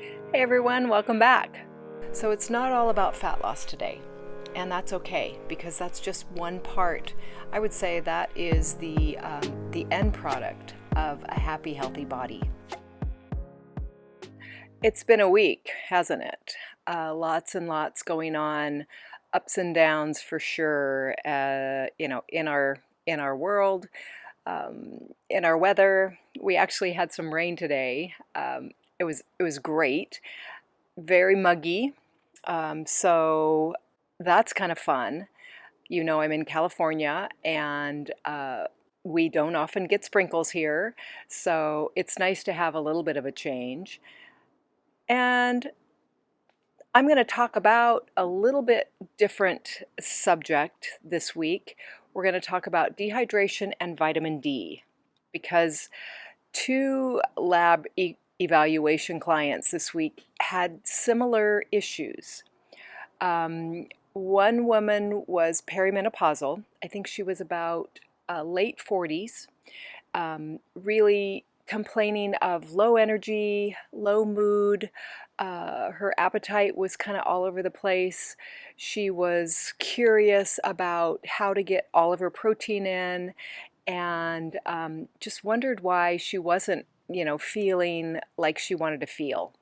Hey everyone, welcome back. So it's not all about fat loss today, and that's okay because that's just one part. I would say that is the end product of a happy, healthy body. It's been a week, hasn't it? Lots and lots going on, ups and downs for sure. In our world, in our weather. We actually had some rain today. It was great. Very muggy, so that's kind of fun. You know, I'm in California, and we don't often get sprinkles here, so it's nice to have a little bit of a change. And I'm going to talk about a little bit different subject this week. We're going to talk about dehydration and vitamin D, because two lab evaluation clients this week had similar issues. One woman was perimenopausal. I think she was about late 40s, really complaining of low energy, low mood. Her appetite was kind of all over the place. She was curious about how to get all of her protein in, and just wondered why she wasn't, feeling like she wanted to feel.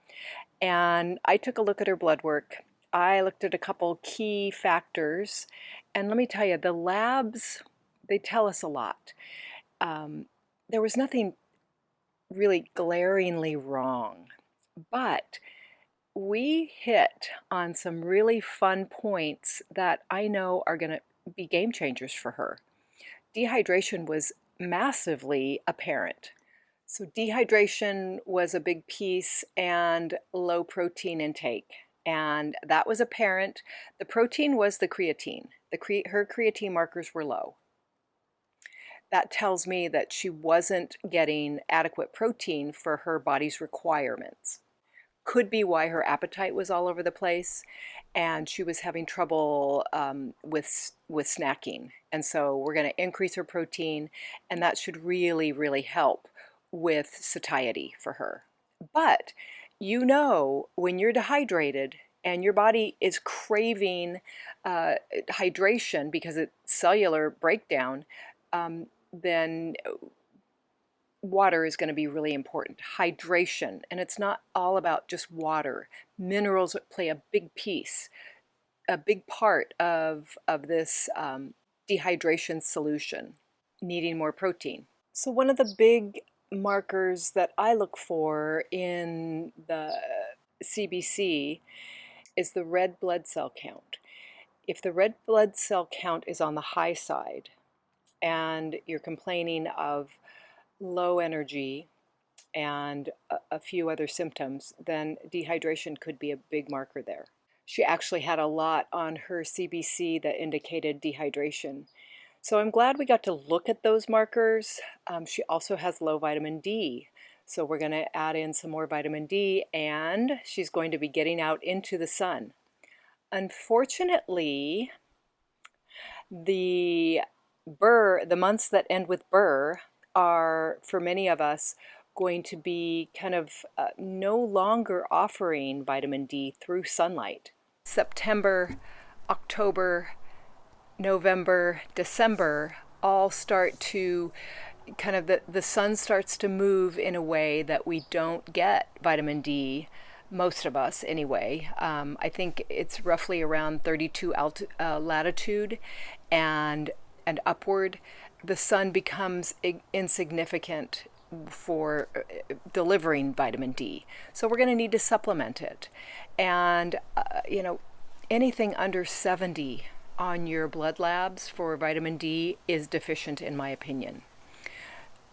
And I took a look at her blood work. I looked at a couple key factors, and let me tell you, the labs, they tell us a lot. There was nothing really glaringly wrong, but we hit on some really fun points that I know are going to be game changers for her. Dehydration was massively apparent. So dehydration was a big piece, and low protein intake. And that was apparent. The protein was the creatine. Her creatine markers were low. That tells me that she wasn't getting adequate protein for her body's requirements. Could be why her appetite was all over the place, and she was having trouble with snacking. And so we're going to increase her protein, and that should really, really help with satiety for her. But when you're dehydrated and your body is craving hydration because it's cellular breakdown, then water is going to be really important. Hydration, and it's not all about just water. Minerals play a big piece, a big part of this dehydration solution, needing more protein. So one of the big markers that I look for in the CBC is the red blood cell count. If the red blood cell count is on the high side and you're complaining of low energy and a few other symptoms, then dehydration could be a big marker there. She actually had a lot on her CBC that indicated dehydration. So I'm glad we got to look at those markers. She also has low vitamin D. So we're going to add in some more vitamin D, and she's going to be getting out into the sun. Unfortunately, the months that end with Burr are, for many of us, going to be kind of no longer offering vitamin D through sunlight. September, October, November, December all start to kind of, the sun starts to move in a way that we don't get vitamin D, most of us anyway. I think it's roughly around 32 latitude and upward. The sun becomes insignificant for delivering vitamin D. So we're going to need to supplement it. And, anything under 70 on your blood labs for vitamin D is deficient, in my opinion.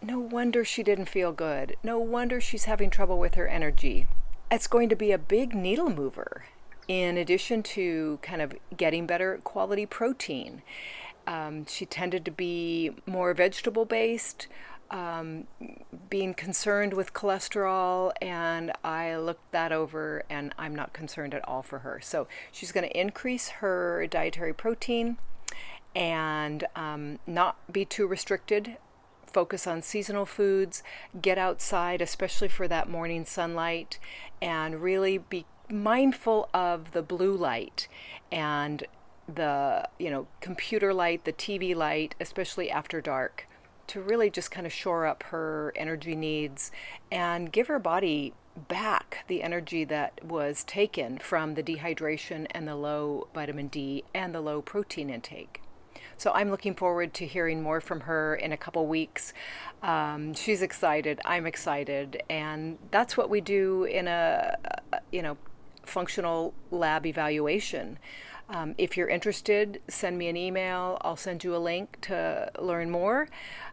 No wonder she didn't feel good. No wonder she's having trouble with her energy. It's going to be a big needle mover, in addition to kind of getting better quality protein. She tended to be more vegetable-based, being concerned with cholesterol, and I looked that over, and I'm not concerned at all for her. So she's going to increase her dietary protein and not be too restricted focus on seasonal foods, get outside, especially for that morning sunlight, and really be mindful of the blue light and the, computer light, the TV light, especially after dark, to really just kind of shore up her energy needs and give her body back the energy that was taken from the dehydration and the low vitamin D and the low protein intake. So I'm looking forward to hearing more from her in a couple weeks. She's excited, I'm excited, and that's what we do in a functional lab evaluation. If you're interested, send me an email. I'll send you a link to learn more.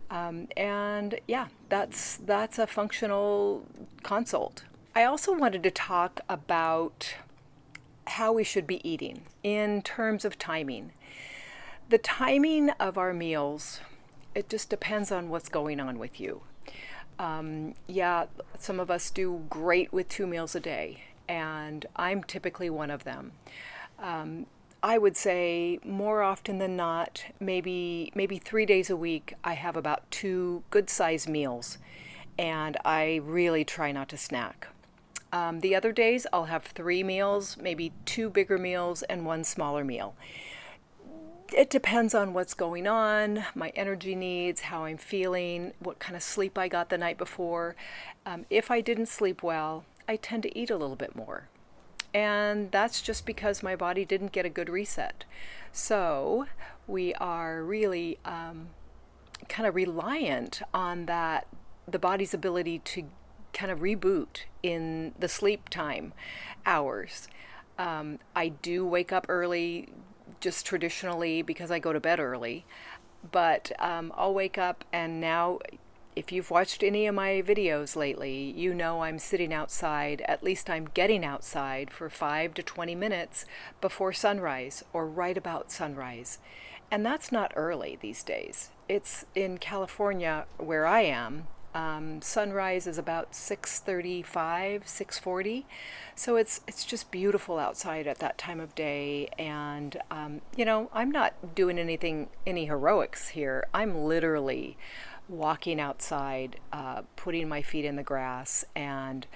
And yeah, that's a functional consult. I also wanted to talk about how we should be eating in terms of timing. The timing of our meals, it just depends on what's going on with you. Some of us do great with 2 meals a day, and I'm typically one of them. I would say more often than not, maybe 3 days a week, I have about 2 good-sized meals, and I really try not to snack. The other days, I'll have 3 meals, maybe 2 bigger meals and 1 smaller meal. It depends on what's going on, my energy needs, how I'm feeling, what kind of sleep I got the night before. If I didn't sleep well, I tend to eat a little bit more. And that's just because my body didn't get a good reset. So we are really kind of reliant on that, the body's ability to kind of reboot in the sleep time hours. I do wake up early just traditionally because I go to bed early, but I'll wake up, and now if you've watched any of my videos lately, you know I'm sitting outside, at least I'm getting outside for 5 to 20 minutes before sunrise or right about sunrise. And that's not early these days. It's in California where I am. Sunrise is about 6:35, 6:40. So it's just beautiful outside at that time of day. And, I'm not doing any heroics here. I'm literally walking outside, putting my feet in the grass, and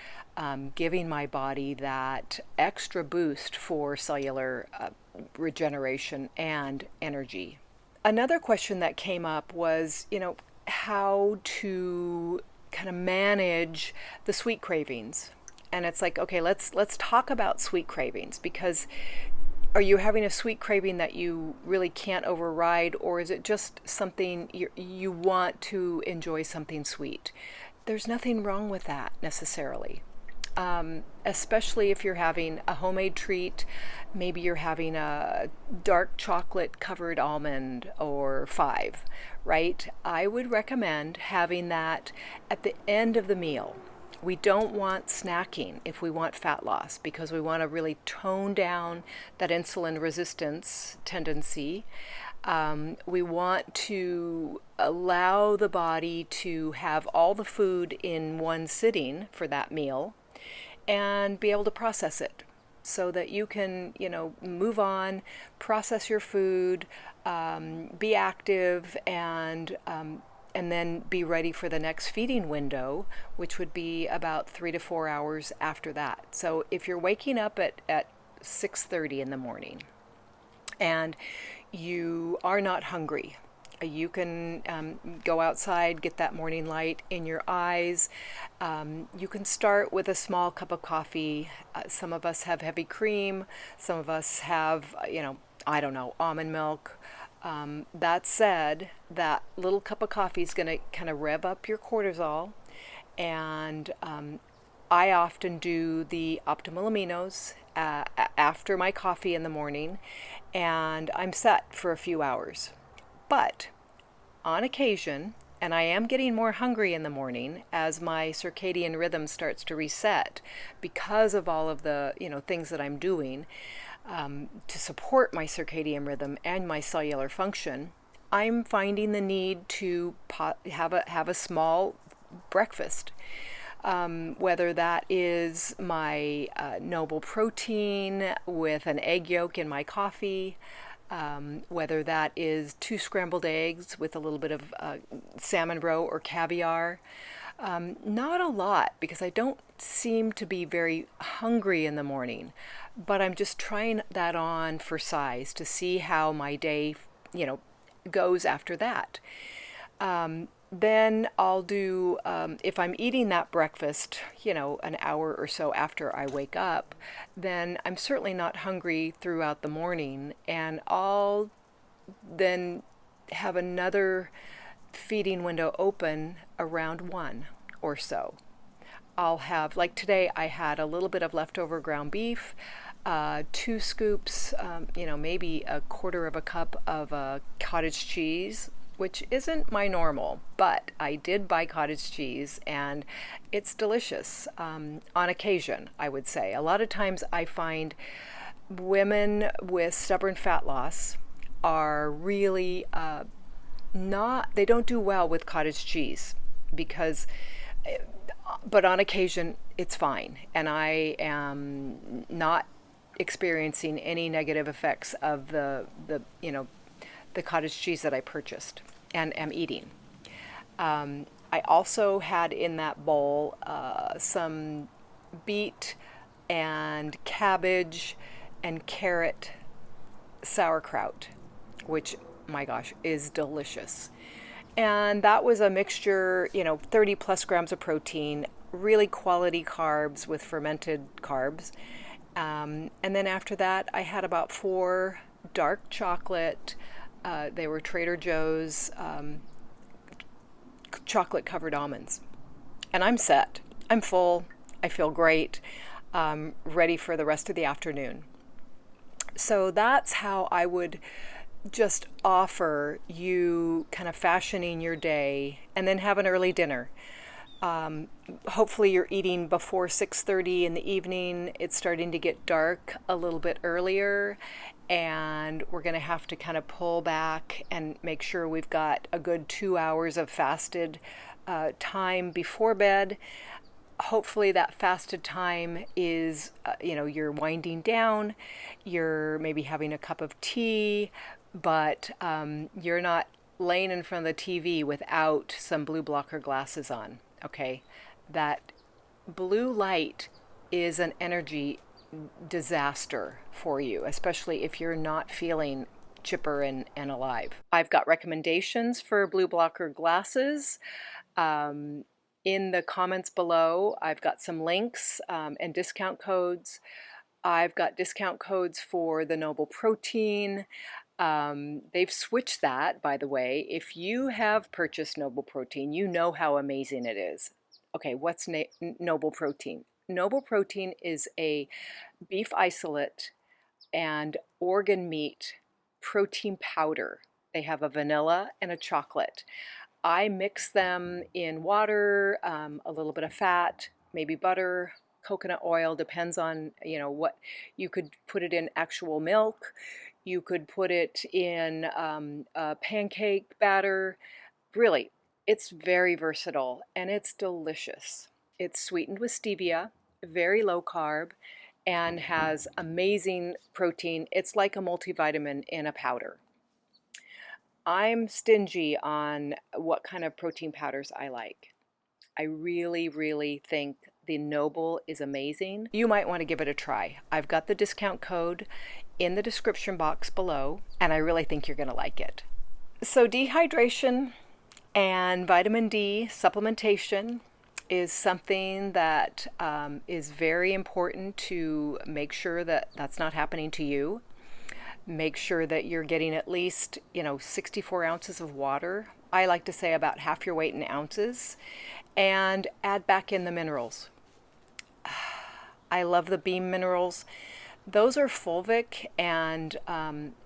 giving my body that extra boost for cellular regeneration and energy. Another question that came up was, how to kind of manage the sweet cravings. And it's like, okay, let's talk about sweet cravings, because are you having a sweet craving that you really can't override, or is it just something you want to enjoy something sweet? There's nothing wrong with that necessarily. Especially if you're having a homemade treat, maybe you're having a dark chocolate covered almond or 5, right? I would recommend having that at the end of the meal. We don't want snacking if we want fat loss, because we want to really tone down that insulin resistance tendency. We want to allow the body to have all the food in one sitting for that meal and be able to process it so that you can, move on, process your food, be active, and then be ready for the next feeding window, which would be about 3 to 4 hours after that. So if you're waking up at 6:30 in the morning and you are not hungry, you can go outside, get that morning light in your eyes. You can start with a small cup of coffee. Some of us have heavy cream. Some of us have, almond milk. That said, that little cup of coffee is going to kind of rev up your cortisol. And I often do the optimal aminos after my coffee in the morning, and I'm set for a few hours. But on occasion, and I am getting more hungry in the morning as my circadian rhythm starts to reset because of all of the things that I'm doing to support my circadian rhythm and my cellular function, I'm finding the need to have a small breakfast. Whether that is my noble protein with an egg yolk in my coffee, whether that is 2 scrambled eggs with a little bit of salmon roe or caviar. Not a lot because I don't seem to be very hungry in the morning, but I'm just trying that on for size to see how my day, goes after that. Then I'll do, if I'm eating that breakfast, an hour or so after I wake up, then I'm certainly not hungry throughout the morning. And I'll then have another feeding window open around 1 or so. I'll have, like today, I had a little bit of leftover ground beef, 2 scoops, maybe a quarter of a cup of cottage cheese, which isn't my normal, but I did buy cottage cheese and it's delicious on occasion, I would say. A lot of times I find women with stubborn fat loss are really they don't do well with cottage cheese because, but on occasion it's fine. And I am not experiencing any negative effects of the cottage cheese that I purchased and am eating. I also had in that bowl some beet and cabbage and carrot sauerkraut, which, my gosh, is delicious. And that was a mixture, 30 plus grams of protein, really quality carbs with fermented carbs. And then after that, I had about 4 dark chocolate. They were Trader Joe's chocolate covered almonds. And I'm set. I'm full. I feel great. Ready for the rest of the afternoon. So that's how I would just offer you kind of fashioning your day and then have an early dinner. Hopefully you're eating before 6:30 in the evening. It's starting to get dark a little bit earlier, and we're going to have to kind of pull back and make sure we've got a good 2 hours of fasted time before bed. Hopefully that fasted time is, you're winding down, you're maybe having a cup of tea, but you're not laying in front of the TV without some blue blocker glasses on, okay? That blue light is an energy disaster for you, especially if you're not feeling chipper and alive. I've got recommendations for blue blocker glasses. In the comments below, I've got some links and discount codes. I've got discount codes for the Noble Protein. They've switched that, by the way. If you have purchased Noble Protein, you know how amazing it is. Okay, what's Noble Protein? Noble Protein is a beef isolate and organ meat protein powder. They have a vanilla and a chocolate. I mix them in water, a little bit of fat, maybe butter, coconut oil, depends on, what. You could put it in actual milk. You could put it in a pancake batter. Really, it's very versatile and it's delicious. It's sweetened with stevia, very low carb, and has amazing protein. It's like a multivitamin in a powder. I'm stingy on what kind of protein powders I like. I really, really think the Noble is amazing. You might want to give it a try. I've got the discount code in the description box below, and I really think you're going to like it. So dehydration and vitamin D supplementation is something that is very important to make sure that that's not happening to you. Make sure that you're getting at least, 64 ounces of water. I like to say about half your weight in ounces, and add back in the minerals. I love the beam minerals. Those are fulvic and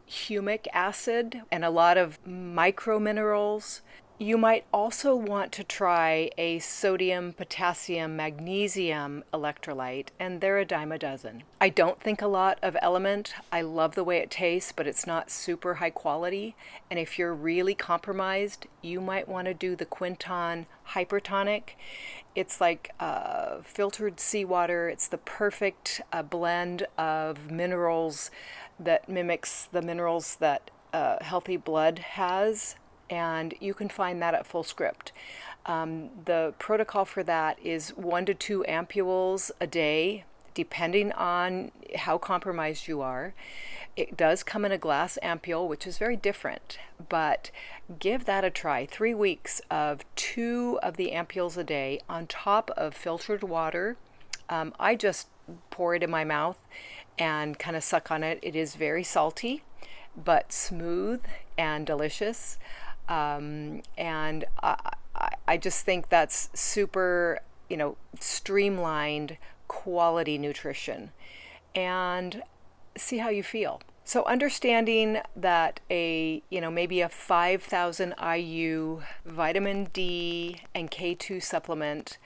humic acid and a lot of micro minerals. You might also want to try a sodium, potassium, magnesium electrolyte, and they're a dime a dozen. I don't think a lot of Element. I love the way it tastes, but it's not super high quality. And if you're really compromised, you might want to do the Quinton Hypertonic. It's like filtered seawater. It's the perfect blend of minerals that mimics the minerals that healthy blood has, and you can find that at Fullscript. The protocol for that is 1 to 2 ampules a day, depending on how compromised you are. It does come in a glass ampule, which is very different, but give that a try. 3 weeks of 2 of the ampules a day on top of filtered water. I just pour it in my mouth and kind of suck on it. It is very salty, but smooth and delicious. And I just think that's super, streamlined quality nutrition. And see how you feel. So understanding that maybe a 5,000 IU vitamin D and K2 supplement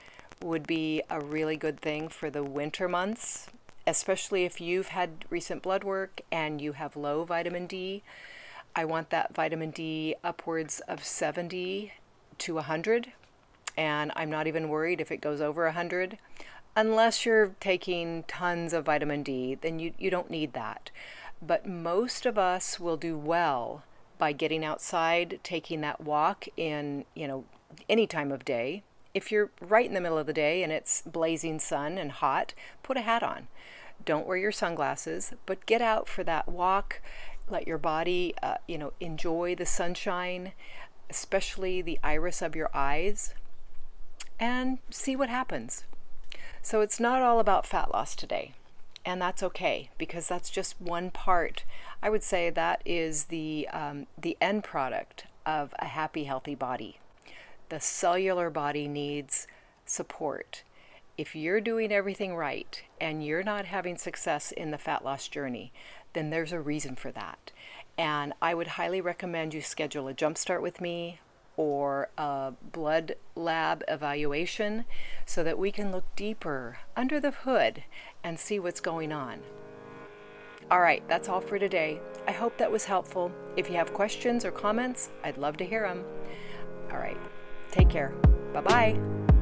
would be a really good thing for the winter months, especially if you've had recent blood work and you have low vitamin D. I want that vitamin D upwards of 70 to 100, and I'm not even worried if it goes over 100. Unless you're taking tons of vitamin D, then you don't need that. But most of us will do well by getting outside, taking that walk in, any time of day. If you're right in the middle of the day and it's blazing sun and hot, put a hat on. Don't wear your sunglasses, but get out for that walk. Let your body, enjoy the sunshine, especially the iris of your eyes, and see what happens. So it's not all about fat loss today, and that's okay, because that's just one part. I would say that is the end product of a happy, healthy body. The cellular body needs support. If you're doing everything right and you're not having success in the fat loss journey, then there's a reason for that. And I would highly recommend you schedule a Jumpstart with me or a blood lab evaluation so that we can look deeper under the hood and see what's going on. All right, that's all for today. I hope that was helpful. If you have questions or comments, I'd love to hear them. All right, take care. Bye-bye.